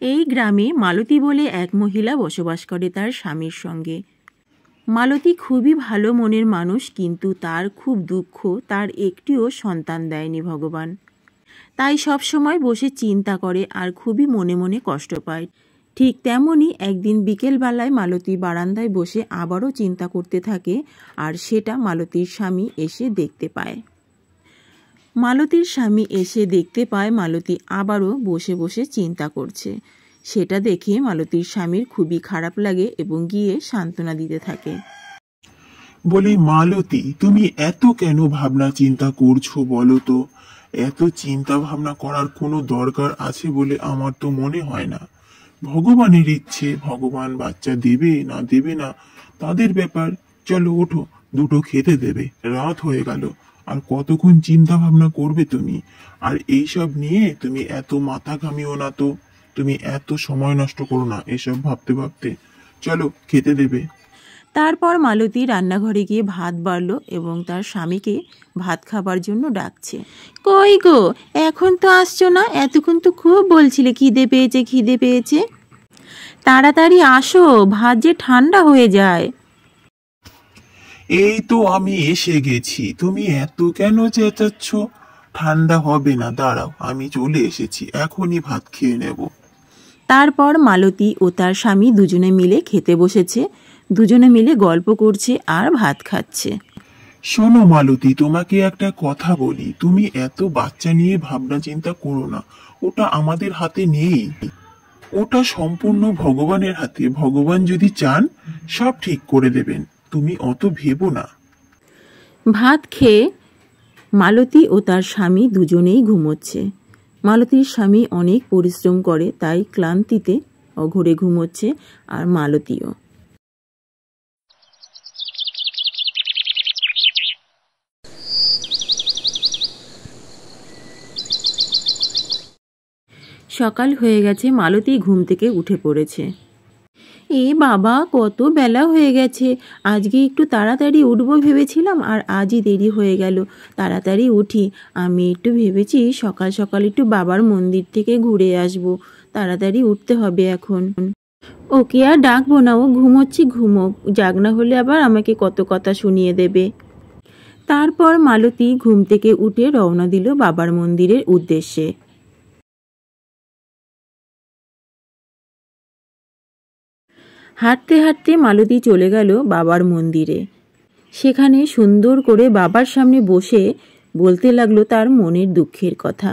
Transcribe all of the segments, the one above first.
এই গ্রামে মালতী বলে এক মহিলা বসবাস করে তার স্বামীর সঙ্গে। মালতী খুবই ভালো মনের মানুষ, কিন্তু তার খুব দুঃখ, তার একটিও সন্তান দেয়নি ভগবান। তাই সব সময় বসে চিন্তা করে আর খুবই মনে মনে কষ্ট পায়। ঠিক তেমনই একদিন বিকেলবেলায় মালতী বারান্দায় বসে আবারও চিন্তা করতে থাকে, আর সেটা মালতীর স্বামী এসে দেখতে পায়। মালতীর স্বামী এসে দেখতে পায় মালতী আবারও বসে বসে চিন্তা করছে। সেটা দেখে মালতীর স্বামীর খুবই খারাপ লাগে এবং গিয়ে সান্ত্বনা দিতে থাকে। বলি, মালতী, তুমি এত কেন ভাবনা চিন্তা করছো বলো তো? এত চিন্তা ভাবনা করার কোনো দরকার আছে বলে আমার তো মনে হয় না। ভগবানের ইচ্ছে, ভগবান বাচ্চা দেবে না দেবে না তাদের ব্যাপার। চলো ওঠো, দুটো খেতে দেবে, রাত হয়ে গেল। আর কতক্ষণ চিন্তা ভাবনা করবে তুমি? আর এইসব নিয়ে তুমি এত মাথা ঘামিও না তো। তুমি এত সময় নষ্ট করো না এসব ভাবতে ভাবতে। চলো খেতে দেবে। তারপর মালতী রান্নাঘরে গিয়ে ভাত বাড়ল এবং তার স্বামীকে ভাত খাবার জন্য ডাকছে। কই গো, এখন তো আসছো না? এতক্ষণ তো খুব বলছিলে খিদে পেয়েছে খিদে পেয়েছে। তাড়াতাড়ি আসো, ভাত যে ঠান্ডা হয়ে যায়। এই তো আমি এসে গেছি, তুমি এত কেন চেঁচাচ্ছ? ঠান্ডা হবে না, দাঁড়াও, আমি চলে এসেছি, এখনই ভাত খেয়ে নেব। তারপর মালতী ও তার স্বামী দুজনে মিলে খেতে বসেছে। দুজনে মিলে গল্প করছে আর ভাত খাচ্ছে। শোনো মালতী, তোমাকে একটা কথা বলি, তুমি এত বাচ্চা নিয়ে ভাবনা চিন্তা করো না। ওটা আমাদের হাতে নেই, ওটা সম্পূর্ণ ভগবানের হাতে। ভগবান যদি চান সব ঠিক করে দেবেন, তুমি অত ভেবো না। ভাত খেয়ে মালতী ও তার স্বামী দুজনেই ঘুমোচ্ছে। মালতীর স্বামী অনেক পরিশ্রম করে, তাই ক্লান্তিতে অঘরে ঘুমোচ্ছে, আর মালতীও। সকাল হয়ে গেছে, মালতী ঘুম থেকে উঠে পড়েছে। এ বাবা, কত বেলা হয়ে গেছে। আজকে একটু তাড়াতাড়ি উঠবো ভেবেছিলাম, আর আজই দেরি হয়ে গেল। তাড়াতাড়ি উঠি। আমি একটু ভেবেছি সকাল সকাল একটু বাবার মন্দির থেকে ঘুরে আসব। তাড়াতাড়ি উঠতে হবে এখন। ওকে আর ডাকবো না, ও ঘুমোচ্ছি, ঘুমোক। জাগ না হলে আবার আমাকে কত কথা শুনিয়ে দেবে। তারপর মালতী ঘুম থেকে উঠে রওনা দিল বাবার মন্দিরের উদ্দেশ্যে। হাঁটতে হাঁটতে মালতী চলে গেল বাবার মন্দিরে। সেখানে সুন্দর করে বাবার সামনে বসে বলতে লাগলো তার মনের দুঃখের কথা।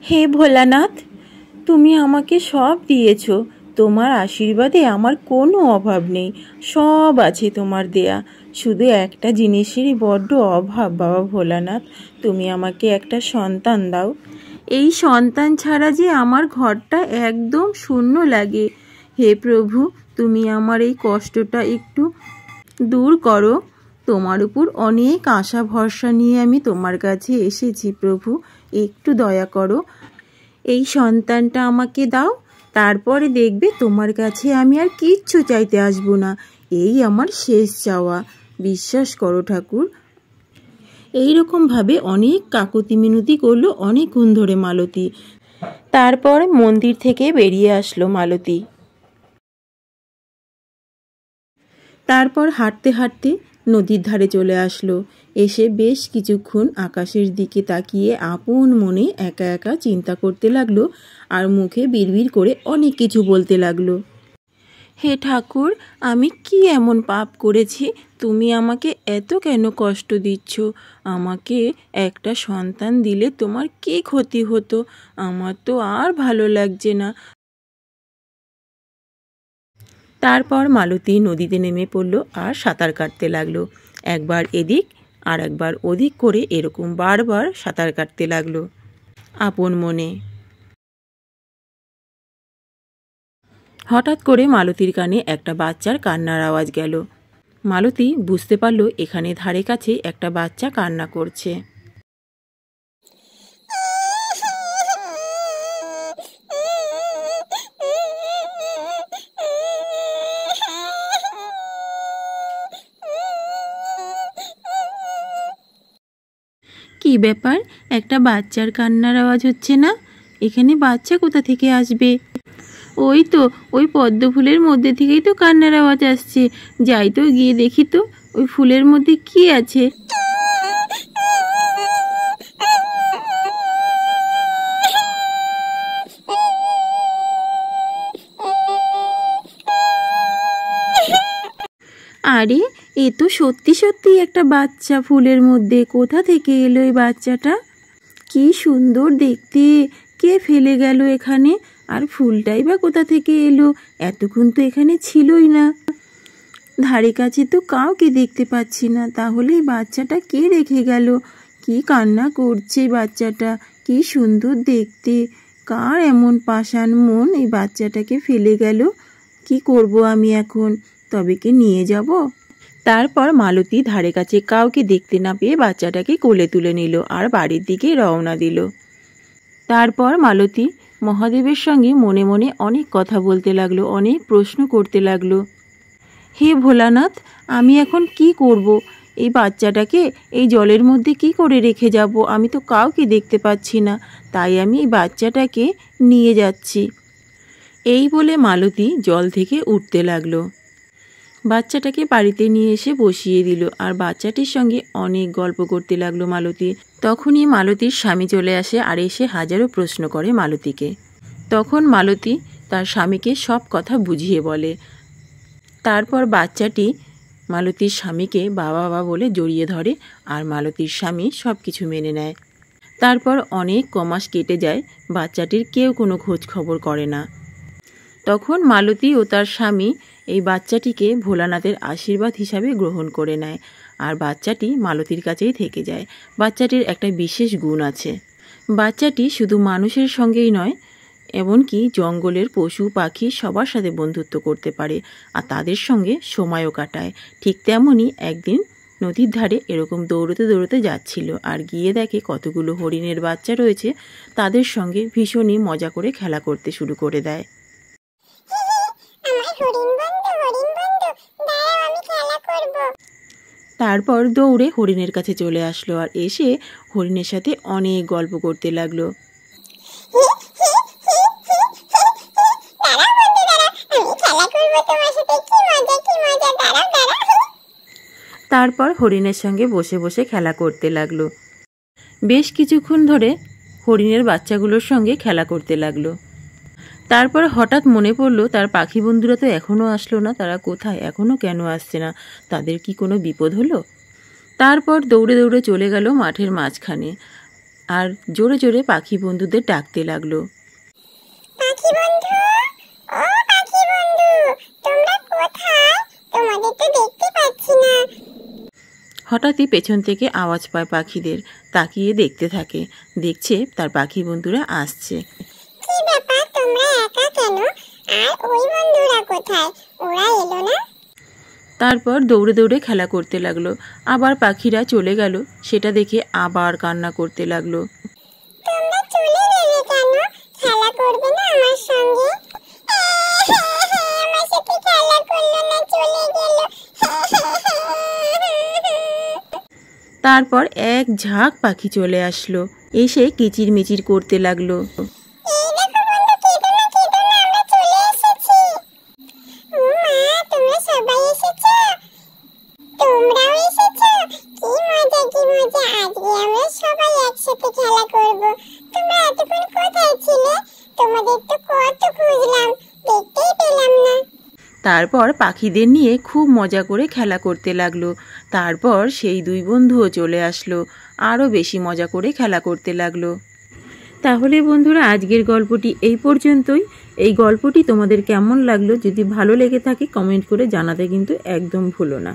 হে ভোলানাথ, তুমি আমাকে সব দিয়েছ। তোমার আশীর্বাদে আমার কোনো অভাব নেই, সব আছে তোমার দেয়া। শুধু একটা জিনিসেরই বড্ড অভাব বাবা ভোলানাথ, তুমি আমাকে একটা সন্তান দাও। এই সন্তান ছাড়া যে আমার ঘরটা একদম শূন্য লাগে। হে প্রভু, তুমি আমার এই কষ্টটা একটু দূর করো। তোমার উপর অনেক আশা ভরসা নিয়ে আমি তোমার কাছে এসেছি প্রভু, একটু দয়া করো। এই সন্তানটা আমাকে দাও, তারপরে দেখবে তোমার কাছে আমি আর কিচ্ছু চাইতে আসবো না। এই আমার শেষ চাওয়া, বিশ্বাস করো ঠাকুর। এইরকমভাবে অনেক কাকুতি মিনতি করলো অনেকক্ষণ ধরে মালতী। তারপর মন্দির থেকে বেরিয়ে আসলো মালতী। তারপর হাঁটতে হাঁটতে নদীর ধারে চলে আসলো। এসে বেশ কিছুক্ষণ আকাশের দিকে তাকিয়ে আপন মনে একা একা চিন্তা করতে লাগলো, আর মুখে বিড়বিড় করে অনেক কিছু বলতে লাগলো। হে ঠাকুর, আমি কি এমন পাপ করেছি? তুমি আমাকে এত কেন কষ্ট দিচ্ছ? আমাকে একটা সন্তান দিলে তোমার কি ক্ষতি হতো? আমার তো আর ভালো লাগছে না। তারপর মালতী নদীতে নেমে পড়ল আর সাঁতার কাটতে লাগলো। একবার এদিক আর একবার ওদিক করে এরকম বারবার সাঁতার কাটতে লাগলো আপন মনে। হঠাৎ করে মালতীর কানে একটা বাচ্চার কান্নার আওয়াজ গেল। মালতী বুঝতে পারল এখানে ধারে কাছে একটা বাচ্চা কান্না করছে। কি ব্যাপার, একটা বাচ্চার কান্নার আওয়াজ হচ্ছে না? এখানে বাচ্চা কোথা থেকে আসবে? ওই তো, ওই পদ্ম ফুলের মধ্যে থেকেই তো কান্নার আওয়াজ আসছে। যাই তো, গিয়ে দেখি তো ওই ফুলের মধ্যে কি আছে। আরে, এ তো সত্যি সত্যি একটা বাচ্চা ফুলের মধ্যে। কোথা থেকে এলো এই বাচ্চাটা? কি সুন্দর দেখতে! কে ফেলে গেল এখানে? আর ফুলটাই বা কোথা থেকে এলো? এতক্ষণ তো এখানে ছিলই না। ধারে কাছে তো কাউকে দেখতে পাচ্ছি না। তাহলে এই বাচ্চাটা কে রেখে গেল? কি কান্না করছে বাচ্চাটা! কি সুন্দর দেখতে! কার এমন পাষাণ মন এই বাচ্চাটাকে ফেলে গেল? কি করব আমি এখন? তবে কি নিয়ে যাব? তারপর মালতী ধারে কাছে কাউকে দেখতে না পেয়ে বাচ্চাটাকে কোলে তুলে নিল আর বাড়ির দিকে রওনা দিল। তারপর মালতী মহাদেবের সঙ্গে মনে মনে অনেক কথা বলতে লাগলো, অনেক প্রশ্ন করতে লাগলো। হে ভোলানাথ, আমি এখন কি করব? এই বাচ্চাটাকে এই জলের মধ্যে কি করে রেখে যাব? আমি তো কাউকে দেখতে পাচ্ছি না, তাই আমি এই বাচ্চাটাকে নিয়ে যাচ্ছি। এই বলে মালতী জল থেকে উঠতে লাগলো। বাচ্চাটাকে বাড়িতে নিয়ে এসে বসিয়ে দিল আর বাচ্চাটির সঙ্গে অনেক গল্প করতে লাগলো মালতী। তখনই মালতীর স্বামী চলে আসে আর এসে হাজারো প্রশ্ন করে মালতীকে। তখন মালতী তার স্বামীকে সব কথা বুঝিয়ে বলে। তারপর বাচ্চাটি মালতীর স্বামীকে বাবা বাবা বলে জড়িয়ে ধরে আর মালতীর স্বামী সব কিছু মেনে নেয়। তারপর অনেক কমাস কেটে যায়, বাচ্চাটির কেউ কোনো খোঁজ খবর করে না। তখন মালতী ও তার স্বামী এই বাচ্চাটিকে ভোলানাথের আশীর্বাদ হিসাবে গ্রহণ করে নেয় আর বাচ্চাটি মালতীর কাছেই থেকে যায়। বাচ্চাটির একটা বিশেষ গুণ আছে। বাচ্চাটি শুধু মানুষের সঙ্গেই নয়, এমনকি জঙ্গলের পশু পাখি সবার সাথে বন্ধুত্ব করতে পারে আর তাদের সঙ্গে সময়ও কাটায়। ঠিক তেমনই একদিন নদীর ধারে এরকম দৌড়তে দৌড়তে যাচ্ছিল আর গিয়ে দেখে কতগুলো হরিণের বাচ্চা রয়েছে, তাদের সঙ্গে ভীষণই মজা করে খেলা করতে শুরু করে দেয়। তারপর দৌড়ে হরিণের কাছে চলে আসলো আর এসে হরিণের সাথে অনেক গল্প করতে লাগলো। তারপর হরিণের সঙ্গে বসে বসে খেলা করতে লাগলো। বেশ কিছুক্ষণ ধরে হরিণের বাচ্চাগুলোর সঙ্গে খেলা করতে লাগলো। তারপর হঠাৎ মনে পড়লো তার পাখি বন্ধুরা তো এখনও আসলো না, তারা কোথায়, এখনও কেন আসছে না? তাদের কি কোনো বিপদ হলো? তারপর দৌড়ে দৌড়ে চলে গেল মাঠের মাঝখানে আর জোরে জোরে পাখি বন্ধুদের ডাকতে লাগলো। পাখি বন্ধু, ও পাখি বন্ধু, তোমরা কোথায়? তোমাদের তো দেখতে পাচ্ছি না। হঠাৎই পেছন থেকে আওয়াজ পায় পাখিদের। তাকিয়ে দেখতে থাকে, দেখছে তার পাখি বন্ধুরা আসছে। কি ব্যাপার, তোমরা একা কেন? আর ওই বন্ধুরা কোথায়? ওরা এলো না? তারপর দৌড়ে দৌড়ে খেলা করতে লাগলো। আবার পাখিরা চলে গেল, সেটা দেখে আবার কান্না করতে লাগলো। তোমরা চলে গেলে কেন? খেলা করবে না আমার সঙ্গে? আমার সাথে খেলা করলো না, চলে গেল। তারপর এক ঝাঁক পাখি চলে আসলো, এসে কিচির মিচির করতে লাগলো। তারপর পাখিদের নিয়ে খুব মজা করে খেলা করতে লাগলো। তারপর সেই দুই বন্ধুও চলে আসলো, আরও বেশি মজা করে খেলা করতে লাগলো। তাহলে বন্ধুরা, আজকের গল্পটি এই পর্যন্তই। এই গল্পটি তোমাদের কেমন লাগলো যদি ভালো লেগে থাকে কমেন্ট করে জানাতে কিন্তু একদম ভুলো না।